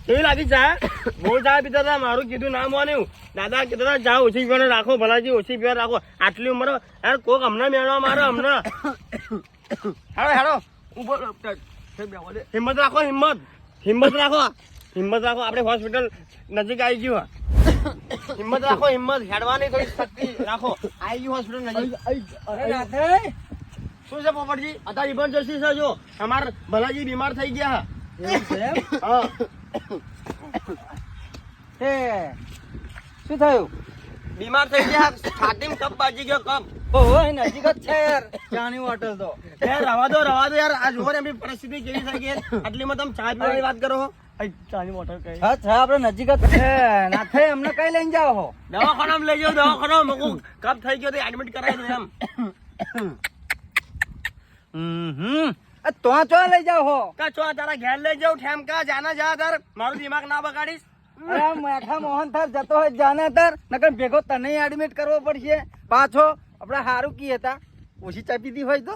કેવી લાગી ચા? બહુ ચા પીતા હતા, મારું કીધું ના માન્યું. દાદા કીધું હતા ચા ઓછી પીવાનું રાખો, ભલાજી ઓછી પીવા રાખો. આટલી ઉંમર યાર કોક હમણાં મેળવા મારો હમણાં. હેડો હિંમત રાખો, હિંમત રાખો, આપણે હોસ્પિટલ નજીક આવી ગયું. હિંમત રાખો, હેડવાની થોડી શક્તિ રાખો. આવી ગયું હોસ્પિટલ નજીક. શું છે પોપટજી? અત્યારે ઇમરજન્સી છે. જો અમારા ભલાજી બીમાર થઈ ગયા. હા શું થયું? બીમાર થઈ ગયા, છાતીમાં કપ બાજી ગયો. કપ ઓહો નજીક જ છે યાર ચાની બોટલ તો. યાર રવા દો યાર. આ જોવો ને એમની પરિસ્થિતિ કેવી થઈ ગઈ. આટલીમાં તમે ચા પીવાની વાત કરો. ચાની બોટલ કઈ હા છે આપણે નજીક જ છે. ના થાય અમને કઈ લઈને જાઓ હો? દવાખાનામાં લઈ જાઓ, દવાખાનામાં કપ થઈ ગયો તો એડમિટ કરાવી દો એમ. તો ચો લઈ જાઓ હો? કા ચો તારા ઘેર લઈ જાઉં ઠેમકા જાના જા તાર. મારું દિમાગ ના બગાડીશ. અરે મેઠા મોહન થાર જતો હોય જાને તાર નકર ભેગો તને એડમિટ કરવો પડશે પાછો. આપણે હારું કી હતા ઓછી ચા પીધી હોય તો